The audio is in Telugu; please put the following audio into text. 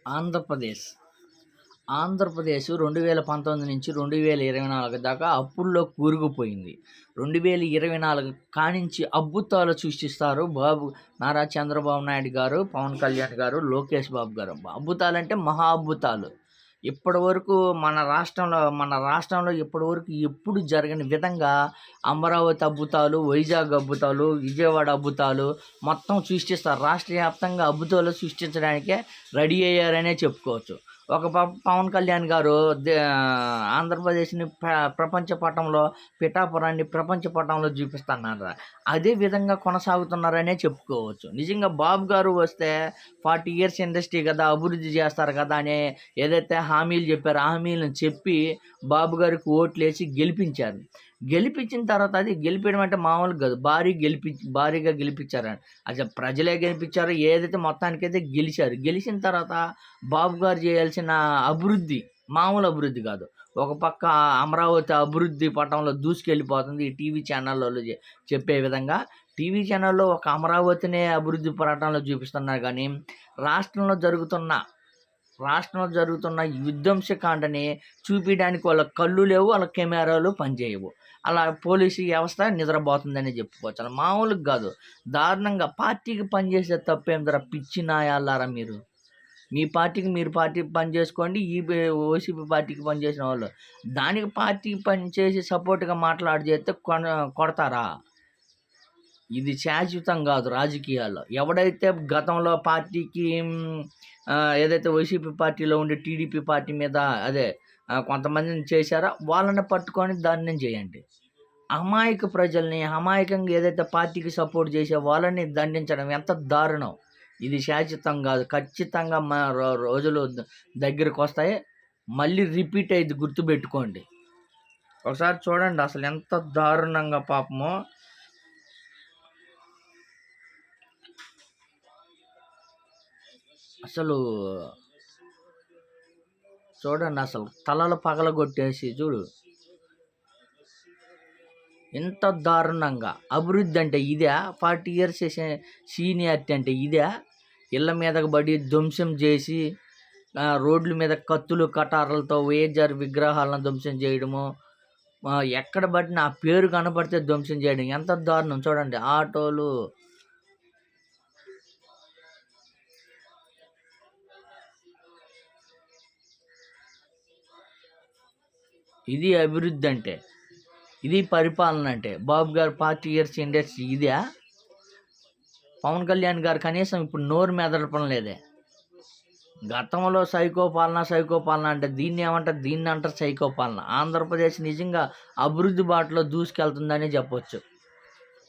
ఆంధ్రప్రదేశ్. ఆంధ్రప్రదేశ్ 2019 నుంచి 2024 దాకా అప్పుల్లో కూరుకుపోయింది. 2024 కానించి అద్భుతాలు సృష్టిస్తారు నారా చంద్రబాబు నాయుడు గారు, పవన్ కళ్యాణ్ గారు, లోకేష్ బాబు గారు. అద్భుతాలంటే మహా అద్భుతాలు. ఇప్పటివరకు మన రాష్ట్రంలో ఇప్పటివరకు ఎప్పుడు జరగని విధంగా అమరావతి అద్భుతాలు, వైజాగ్ అద్భుతాలు, విజయవాడ అద్భుతాలు మొత్తం సృష్టిస్తారు. రాష్ట్ర వ్యాప్తంగా అద్భుతాలు సృష్టించడానికే రెడీ అయ్యారనే చెప్పుకోవచ్చు. ఒక పవన్ కళ్యాణ్ గారు ఆంధ్రప్రదేశ్ని ప్రపంచ పటంలో, పిఠాపురాన్ని ప్రపంచ పటంలో చూపిస్తున్నారు. అదే విధంగా కొనసాగుతున్నారనే చెప్పుకోవచ్చు. నిజంగా బాబు గారు వస్తే 40 ఇయర్స్ ఇండస్ట్రీ కదా, అభివృద్ధి చేస్తారు కదా అని ఏదైతే హామీలు చెప్పారో ఆ హామీలను చెప్పి బాబు గారికి ఓట్లేసి గెలిపించారు. గెలిపించిన తర్వాత అది గెలిపించడం అంటే మామూలుగా కాదు, భారీగా గెలిపించారు. అసలు ప్రజలే గెలిపించారు. ఏదైతే మొత్తానికైతే గెలిచారు. గెలిచిన తర్వాత బాబు గారు చేయాల్సిన అభివృద్ధి మామూలు అభివృద్ధి కాదు. ఒక పక్క అమరావతి అభివృద్ధి పటంలో దూసుకెళ్ళిపోతుంది. ఈ టీవీ ఛానళ్ళలో చెప్పే విధంగా టీవీ ఛానల్లో ఒక అమరావతినే అభివృద్ధి పటంలో చూపిస్తున్నారు. కానీ రాష్ట్రంలో జరుగుతున్న ఈ విధ్వంసకాండని చూపించడానికి వాళ్ళ కళ్ళు లేవు, వాళ్ళ కెమెరాలు పనిచేయవు. అలా పోలీసు వ్యవస్థ నిద్రపోతుందని చెప్పుకోవచ్చు. అలా మామూలుగా కాదు, దారుణంగా. పార్టీకి పనిచేసే తప్పేందరా పిచ్చి నాయాలారా మీరు. మీ పార్టీకి మీరు పని చేసుకోండి. వైసీపీ పార్టీకి పనిచేసిన వాళ్ళు దానికి పార్టీకి పనిచేసి సపోర్ట్గా చేస్తే కొడతారా? ఇది శాశ్వతం కాదు రాజకీయాల్లో. ఎవడైతే గతంలో పార్టీకి ఏదైతే వైసీపీ పార్టీలో ఉండే టీడీపీ పార్టీ మీద కొంతమందిని చేశారో వాళ్ళని పట్టుకొని దారుణం చేయండి. అమాయక ప్రజల్ని అమాయకంగా ఏదైతే పార్టీకి సపోర్ట్ చేసే వాళ్ళని దండించడం ఎంత దారుణం. ఇది శాశ్వతం కాదు. ఖచ్చితంగా రోజులు దగ్గరకు వస్తాయి. మళ్ళీ రిపీట్ అయ్యింది, గుర్తుపెట్టుకోండి. ఒకసారి చూడండి అసలు ఎంత దారుణంగా పాపమో. అసలు చూడండి, అసలు తలలు పగలగొట్టేసి చూడు ఎంత దారుణంగా. అభివృద్ధి అంటే ఇదే? 40 ఇయర్స్ సీనియారిటీ అంటే ఇదే? ఇళ్ళ మీదకు పడి ధ్వంసం చేసి రోడ్ల మీద కత్తులు కటార్లతో వైఎస్ఆర్ విగ్రహాలను ధ్వంసం చేయడము, ఎక్కడ పడిన ఆ పేరు కనపడితే ధ్వంసం చేయడం ఎంత దారుణం చూడండి. ఆటోలు ఇది అభివృద్ధి అంటే, ఇది పరిపాలన అంటే. బాబు గారు 40 ఇయర్స్ ఇండస్ట్రీ ఇదే? పవన్ కళ్యాణ్ గారు కనీసం ఇప్పుడు నోరు మెదలపడం లేదే. గతంలో సైకో పాలన అంటే దీన్ని ఏమంటారు? దీన్ని అంటారు సైకో పాలన. ఆంధ్రప్రదేశ్ నిజంగా అభివృద్ధి బాటలో దూసుకెళ్తుందని చెప్పొచ్చు.